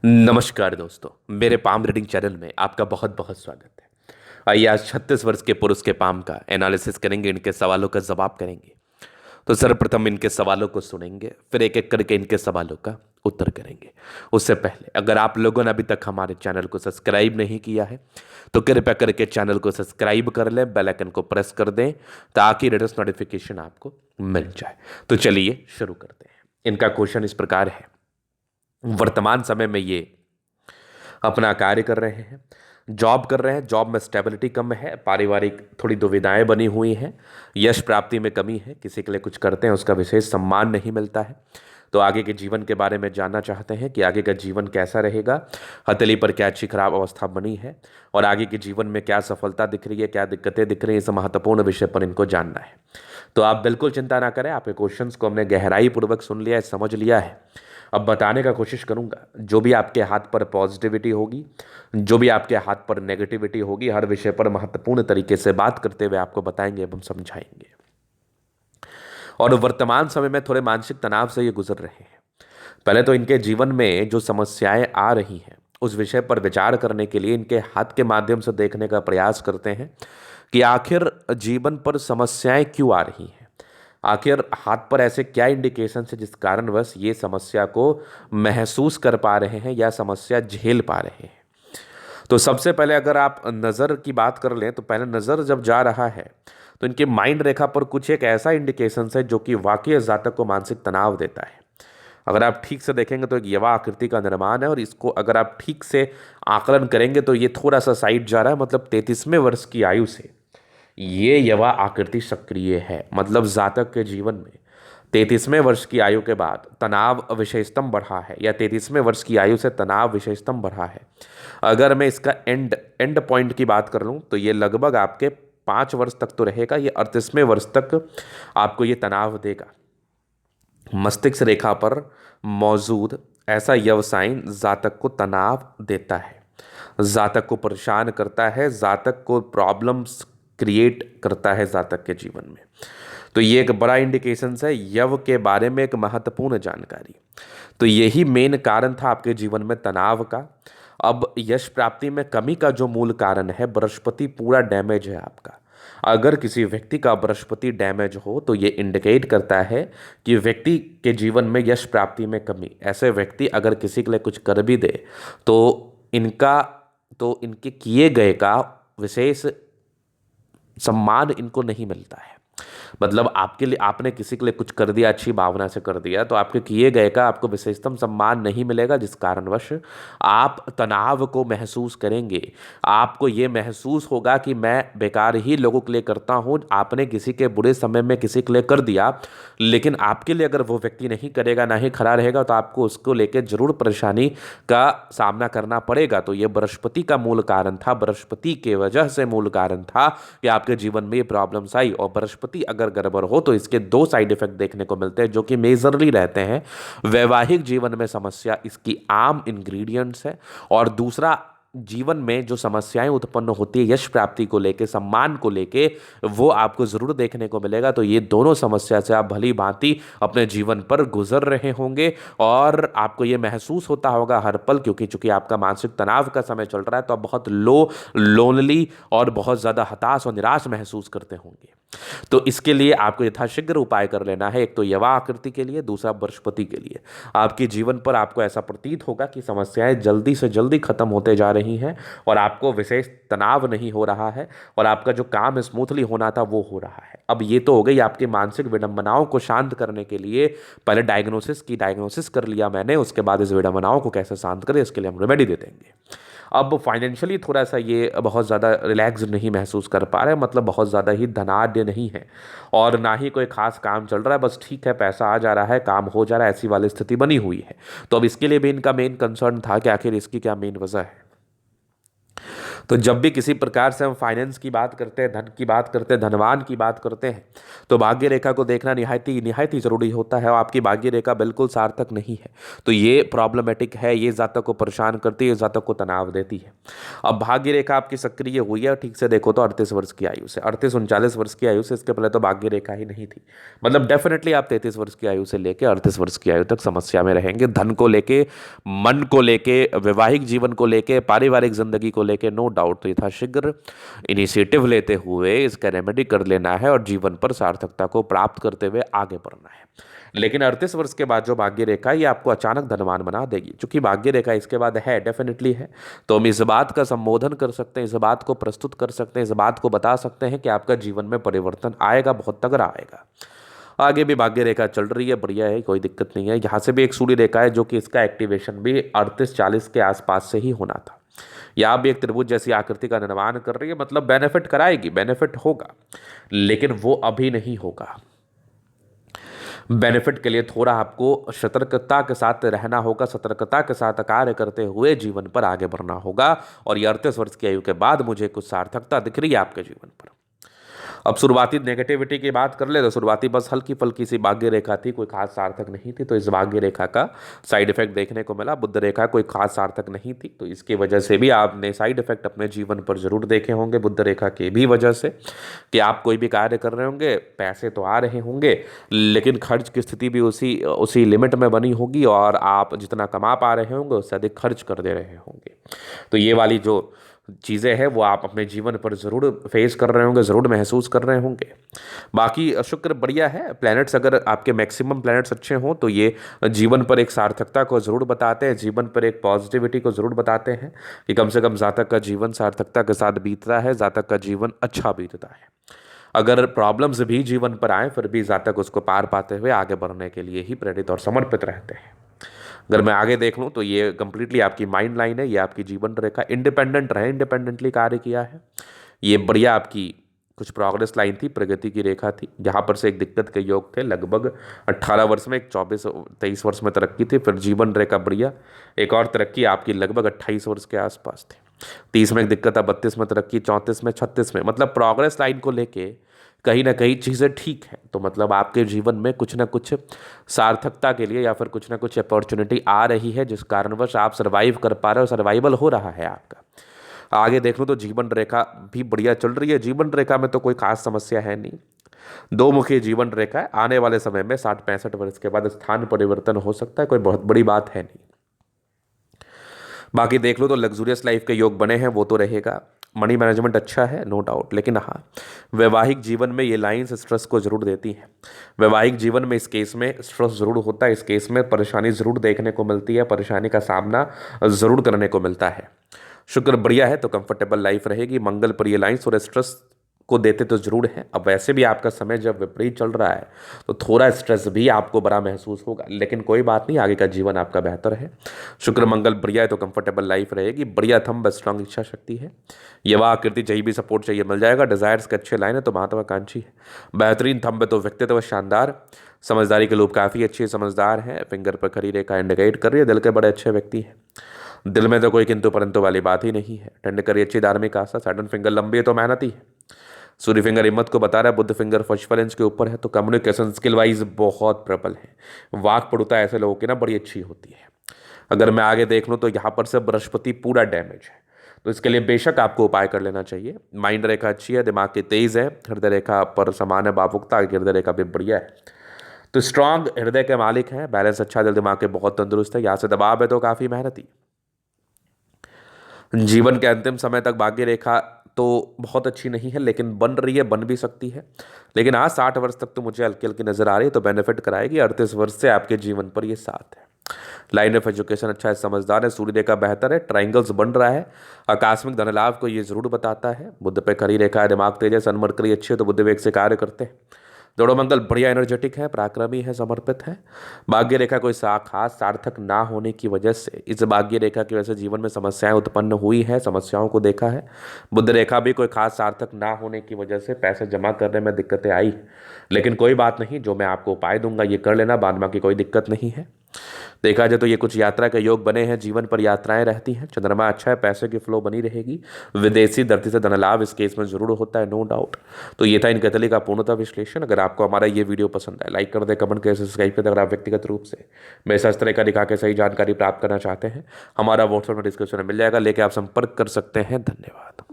नमस्कार दोस्तों, मेरे पाम रीडिंग चैनल में आपका बहुत बहुत स्वागत है। आइए आज 36 वर्ष के पुरुष के पाम का एनालिसिस करेंगे, इनके सवालों का जवाब करेंगे। तो सर्वप्रथम इनके सवालों को सुनेंगे, फिर एक एक करके इनके सवालों का उत्तर करेंगे। उससे पहले अगर आप लोगों ने अभी तक हमारे चैनल को सब्सक्राइब नहीं किया है तो कृपया करके चैनल को सब्सक्राइब कर लें, बेल आइकन को प्रेस कर दें ताकि लेटेस्ट नोटिफिकेशन आपको मिल जाए। तो चलिए शुरू करते हैं। इनका क्वेश्चन इस प्रकार है। वर्तमान समय में ये अपना कार्य कर रहे हैं, जॉब कर रहे हैं, जॉब में स्टेबिलिटी कम है, पारिवारिक थोड़ी दुविधाएं बनी हुई हैं, यश प्राप्ति में कमी है, किसी के लिए कुछ करते हैं उसका विशेष सम्मान नहीं मिलता है। तो आगे के जीवन के बारे में जानना चाहते हैं कि आगे का जीवन कैसा रहेगा, हथेली पर क्या अच्छी खराब अवस्था बनी है और आगे के जीवन में क्या सफलता दिख रही है, क्या दिक्कतें दिख रही हैं, इस महत्वपूर्ण विषय पर इनको जानना है। तो आप बिल्कुल चिंता ना करें, आपके क्वेश्चंस को हमने गहराई पूर्वक सुन लिया है, समझ लिया है। अब बताने का कोशिश करूंगा, जो भी आपके हाथ पर पॉजिटिविटी होगी, जो भी आपके हाथ पर नेगेटिविटी होगी, हर विषय पर महत्वपूर्ण तरीके से बात करते हुए आपको बताएंगे एवं समझाएंगे। और वर्तमान समय में थोड़े मानसिक तनाव से ये गुजर रहे हैं। पहले तो इनके जीवन में जो समस्याएं आ रही हैं उस विषय पर विचार करने के लिए इनके हाथ के माध्यम से देखने का प्रयास करते हैं कि आखिर जीवन पर समस्याएं क्यों आ रही हैं। आखिर हाथ पर ऐसे क्या इंडिकेशन है जिस कारणवश ये समस्या को महसूस कर पा रहे हैं या समस्या झेल पा रहे हैं। तो सबसे पहले अगर आप नज़र की बात कर लें तो पहले नज़र जब जा रहा है तो इनके माइंड रेखा पर कुछ एक ऐसा इंडिकेशन है जो कि वाकई जातक को मानसिक तनाव देता है। अगर आप ठीक से देखेंगे तो एक यवा आकृति का निर्माण है और इसको अगर आप ठीक से आकलन करेंगे तो ये थोड़ा सा साइड जा रहा है, मतलब 33वें वर्ष की आयु से ये यवा आकृति सक्रिय है। मतलब जातक के जीवन में 33वें वर्ष की आयु के बाद तनाव विषयस्तम बढ़ा है या 33वें वर्ष की आयु से तनाव विषयस्तम बढ़ा है। अगर मैं इसका एंड पॉइंट की बात कर लूँ तो ये लगभग आपके 5 वर्ष तक तो रहेगा, ये 38वें वर्ष तक आपको ये तनाव देगा। मस्तिष्क रेखा पर मौजूद ऐसा व्यवसाय जातक को तनाव देता है, जातक को परेशान करता है, जातक को प्रॉब्लम्स क्रिएट करता है जातक के जीवन में। तो ये एक बड़ा इंडिकेशन है यव के बारे में, एक महत्वपूर्ण जानकारी। तो यही मेन कारण था आपके जीवन में तनाव का। अब यश प्राप्ति में कमी का जो मूल कारण है, बृहस्पति पूरा डैमेज है आपका। अगर किसी व्यक्ति का बृहस्पति डैमेज हो तो ये इंडिकेट करता है कि व्यक्ति के जीवन में यश प्राप्ति में कमी। ऐसे व्यक्ति अगर किसी के लिए कुछ कर भी दे तो इनके किए गए का विशेष सम्मान इनको नहीं मिलता है। मतलब आपके लिए, आपने किसी के लिए कुछ कर दिया, अच्छी भावना से कर दिया, तो आपके किए गए का आपको विशेषतम सम्मान नहीं मिलेगा, जिस कारणवश आप तनाव को महसूस करेंगे। आपको ये महसूस होगा कि मैं बेकार ही लोगों के लिए करता हूँ। आपने किसी के बुरे समय में किसी के लिए कर दिया, लेकिन आपके लिए अगर वो व्यक्ति नहीं करेगा, ना ही खड़ा रहेगा, तो आपको उसको लेकर जरूर परेशानी का सामना करना पड़ेगा। तो ये बृहस्पति का मूल कारण था, बृहस्पति के वजह से मूल कारण था कि आपके जीवन में ये प्रॉब्लम्स आई। और बृहस्पति अगर गड़बड़ हो तो इसके दो साइड इफेक्ट देखने को मिलते हैं जो कि मेजरली रहते हैं। वैवाहिक जीवन में समस्या इसकी आम इंग्रेडिएंट्स है, और दूसरा जीवन में जो समस्याएं उत्पन्न होती है यश प्राप्ति को लेके, सम्मान को लेके, वो आपको जरूर देखने को मिलेगा। तो ये दोनों समस्या से आप भली भांति अपने जीवन पर गुजर रहे होंगे और आपको ये महसूस होता होगा हर पल, क्योंकि चूंकि आपका मानसिक तनाव का समय चल रहा है तो आप बहुत लोनली और बहुत ज़्यादा हताश और निराश महसूस करते होंगे। तो इसके लिए आपको यथाशीघ्र उपाय कर लेना है, एक तो यवा आकृति के लिए, दूसरा बृहस्पति के लिए। आपके जीवन पर आपको ऐसा प्रतीत होगा कि समस्याएं जल्दी से जल्दी खत्म होते जा रही हैं और आपको विशेष तनाव नहीं हो रहा है और आपका जो काम स्मूथली होना था वो हो रहा है। अब ये तो हो गई आपकी मानसिक विडंबनाओं को शांत करने के लिए। पहले डायग्नोसिस कर लिया मैंने, उसके बाद इस विडंबनाओं को कैसे शांत करें इसके लिए हम रेमेडी दे देंगे। अब फाइनेंशियली थोड़ा सा ये बहुत ज़्यादा रिलैक्स नहीं महसूस कर पा रहे हैं, मतलब बहुत ज़्यादा ही धनाढ्य नहीं है और ना ही कोई खास काम चल रहा है, बस ठीक है, पैसा आ जा रहा है, काम हो जा रहा है, ऐसी वाली स्थिति बनी हुई है। तो अब इसके लिए भी इनका मेन कंसर्न था कि आखिर इसकी क्या मेन वजह है। तो जब भी किसी प्रकार से हम फाइनेंस की बात करते हैं, धन की बात करते हैं, धनवान की बात करते हैं, तो भाग्य रेखा को देखना निहायती निहायती जरूरी होता है। और आपकी भाग्य रेखा बिल्कुल सार्थक नहीं है तो ये प्रॉब्लमेटिक है, ये जातक को परेशान करती है, जातक को तनाव देती है। अब भाग्य रेखा आपकी सक्रिय हुई है, ठीक से देखो तो 38 वर्ष की आयु से, 38-39 वर्ष की आयु से, इसके पहले तो भाग्य रेखा ही नहीं थी। मतलब डेफिनेटली आप 33 वर्ष की आयु से लेकर 38 वर्ष की आयु तक समस्या में रहेंगे, धन को लेके, मन को लेके, वैवाहिक जीवन को लेके, पारिवारिक जिंदगी को लेके, नो डाउट। तो यथाशीघ्र इनिशिएटिव लेते हुए इसका रेमेडी कर लेना है और जीवन पर सार्थकता को प्राप्त करते हुए आगे बढ़ना है। लेकिन 38 वर्ष के बाद जो भाग्य रेखा ये आपको अचानक धनवान बना देगी। चूंकि भाग्य रेखा इसके बाद है, डेफिनेटली है, तो हम इस बात का संबोधन कर सकते हैं, इस बात को प्रस्तुत कर सकते हैं, इस बात को बता सकते हैं कि आपका जीवन में परिवर्तन आएगा, बहुत तगड़ा आएगा। आगे भी भाग्य रेखा चल रही है, बढ़िया है, कोई दिक्कत नहीं है। यहाँ से भी एक सूर्य रेखा है जो कि इसका एक्टिवेशन भी 38-40 के आसपास से ही होना था। यहाँ भी एक त्रिभुज जैसी आकृति का निर्माण कर रही है, मतलब बेनिफिट कराएगी, बेनिफिट होगा, लेकिन वो अभी नहीं होगा। बेनिफिट के लिए थोड़ा आपको सतर्कता के साथ रहना होगा, सतर्कता के साथ कार्य करते हुए जीवन पर आगे बढ़ना होगा। और ये 38 वर्ष की आयु के बाद मुझे कुछ सार्थकता दिख रही है आपके जीवन पर। अब शुरुआती नेगेटिविटी की बात कर ले तो शुरुआती बस हल्की फल्की सी भाग्य रेखा थी, कोई खास सार्थक नहीं थी। तो इस भाग्य रेखा का साइड इफेक्ट देखने को मिला। बुध रेखा कोई खास सार्थक नहीं थी, तो इसकी वजह से भी आपने साइड इफेक्ट अपने जीवन पर जरूर देखे होंगे, बुध रेखा के भी वजह से, कि आप कोई भी कार्य कर रहे होंगे, पैसे तो आ रहे होंगे, लेकिन खर्च की स्थिति भी उसी लिमिट में बनी होगी, और आप जितना कमा पा रहे होंगे उससे अधिक खर्च कर दे रहे होंगे। तो ये वाली जो चीज़ें हैं वो आप अपने जीवन पर ज़रूर फेस कर रहे होंगे, ज़रूर महसूस कर रहे होंगे। बाकी शुक्र बढ़िया है, प्लैनेट्स अगर आपके मैक्सिमम प्लैनेट्स अच्छे हों तो ये जीवन पर एक सार्थकता को ज़रूर बताते हैं, जीवन पर एक पॉजिटिविटी को ज़रूर बताते हैं कि कम से कम जातक का जीवन सार्थकता के साथ बीतता है, जातक का जीवन अच्छा बीतता है। अगर प्रॉब्लम्स भी जीवन पर आए फिर भी जातक उसको पार पाते हुए आगे बढ़ने के लिए ही प्रेरित और समर्पित रहते हैं। अगर मैं आगे देख लूँ तो ये कंप्लीटली आपकी माइंड लाइन है, ये आपकी जीवन रेखा, इंडिपेंडेंट रहे, इंडिपेंडेंटली कार्य किया है। ये बढ़िया आपकी कुछ प्रोग्रेस लाइन थी, प्रगति की रेखा थी, जहाँ पर से एक दिक्कत के योग थे। लगभग 18 वर्ष में, एक 24-23 वर्ष में तरक्की थी, फिर जीवन रेखा बढ़िया, एक और तरक्की आपकी लगभग 28 वर्ष के आसपास थी। 30 में एक दिक्कत, 32 में तरक्की, 34 में, 36 में, मतलब प्रोग्रेस लाइन को लेके कहीं ना कहीं चीज़ें ठीक है। तो मतलब आपके जीवन में कुछ ना कुछ सार्थकता के लिए या फिर कुछ ना कुछ अपॉर्चुनिटी आ रही है, जिस कारणवश आप सर्वाइव कर पा रहे हो, सर्वाइवल हो रहा है आपका। आगे देख लो तो जीवन रेखा भी बढ़िया चल रही है। जीवन रेखा में तो कोई खास समस्या है नहीं, दो मुखी जीवन रेखा है। आने वाले समय में 60-65 वर्ष के बाद स्थान परिवर्तन हो सकता है, कोई बहुत बड़ी बात है नहीं। बाकी देख लो तो लग्जूरियस लाइफ के योग बने हैं, वो तो रहेगा। मनी मैनेजमेंट अच्छा है, नो डाउट, लेकिन हाँ, वैवाहिक जीवन में ये लाइंस स्ट्रेस को जरूर देती हैं। वैवाहिक जीवन में इस केस में स्ट्रेस जरूर होता है, इस केस में परेशानी जरूर देखने को मिलती है, परेशानी का सामना जरूर करने को मिलता है। शुक्र बढ़िया है तो कंफर्टेबल लाइफ रहेगी। मंगल पर ये लाइंस और स्ट्रेस को देते तो जरूर है। अब वैसे भी आपका समय जब विपरीत चल रहा है तो थोड़ा स्ट्रेस भी आपको बड़ा महसूस होगा, लेकिन कोई बात नहीं, आगे का जीवन आपका बेहतर है। शुक्र मंगल बढ़िया है तो कंफर्टेबल लाइफ रहेगी। बढ़िया थंब, स्ट्रांग इच्छा शक्ति है, युवा आकृति चाहिए भी सपोर्ट चाहिए मिल जाएगा। डिजायर्स के अच्छे लाइन है तो महत्वाकांक्षी है। बेहतरीन थंब है तो व्यक्तित्व शानदार। समझदारी के लोग काफ़ी अच्छे समझदार हैं। फिंगर पर खड़ी रेखा इंडिकेट कर रही है दिल के बड़े अच्छे व्यक्ति हैं। दिल में तो कोई किंतु परंतु वाली बात ही नहीं है। ठंड करी अच्छी धार्मिक आस्था। सैटर्न फिंगर लंबी है तो मेहनती है। सूर्य फिंगर हिम्मत को बता रहा है। बुध फिंगर फर्स्ट इंच के ऊपर है तो कम्युनिकेशन स्किल वाइज बहुत प्रबल है। वाक पड़ुता ऐसे लोगों की ना बड़ी अच्छी होती है। अगर मैं आगे देख लूँ तो यहाँ पर से बृहस्पति पूरा डैमेज है, तो इसके लिए बेशक आपको उपाय कर लेना चाहिए। माइंड रेखा अच्छी है, दिमाग की तेज है, हृदय रेखा पर समान है भावुकता, हृदय रेखा भी बढ़िया है, तो स्ट्रांग हृदय के मालिक हैं। बैलेंस अच्छा, दिल दिमाग के बहुत तंदुरुस्त है। यहाँ से दबाव है तो काफ़ी मेहनती। जीवन के अंतिम समय तक भाग्य रेखा तो बहुत अच्छी नहीं है, लेकिन बन रही है, बन भी सकती है। लेकिन हाँ, 60 वर्ष तक तो मुझे हल्की हल्की नजर आ रही है, तो बेनिफिट कराएगी। 38 वर्ष से आपके जीवन पर ये साथ है। लाइन ऑफ एजुकेशन अच्छा है, समझदार है। सूर्य रेखा बेहतर है, ट्राइंगल्स बन रहा है। आकस्मिक धन लाभ को ये जरूर बताता है। बुध पे खड़ी रेखा है, दिमाग तेज है। सन मरकरी अच्छी है तो बुध वेग से कार्य करते हैं। जोड़ो मंगल बढ़िया एनर्जेटिक है, पराक्रमी है, समर्पित है। भाग्य रेखा कोई खास सार्थक ना होने की वजह से, इस भाग्य रेखा की वजह से जीवन में समस्याएं उत्पन्न हुई है, समस्याओं को देखा है। बुध रेखा भी कोई खास सार्थक ना होने की वजह से पैसे जमा करने में दिक्कतें आई, लेकिन कोई बात नहीं, जो मैं आपको उपाय दूंगा ये कर लेना, बाद बाकी कोई दिक्कत नहीं है। देखा जाए तो ये कुछ यात्रा के योग बने हैं, जीवन पर यात्राएं रहती हैं, चंद्रमा अच्छा है, पैसे की फ्लो बनी रहेगी, विदेशी धरती से धन लाभ इस केस में जरूर होता है, नो डाउट। तो ये था इन कैथली का पूर्णतः विश्लेषण। अगर आपको हमारा ये वीडियो पसंद आए, लाइक कर दे, कमेंट करें, सब्सक्राइब कर दे। अगर आप व्यक्तिगत रूप से मेरे साथ इस तरह का दिखा के सही जानकारी प्राप्त करना चाहते हैं, हमारा व्हाट्सएप में डिस्क्रिप्शन में मिल जाएगा, लेके आप संपर्क कर सकते हैं। धन्यवाद।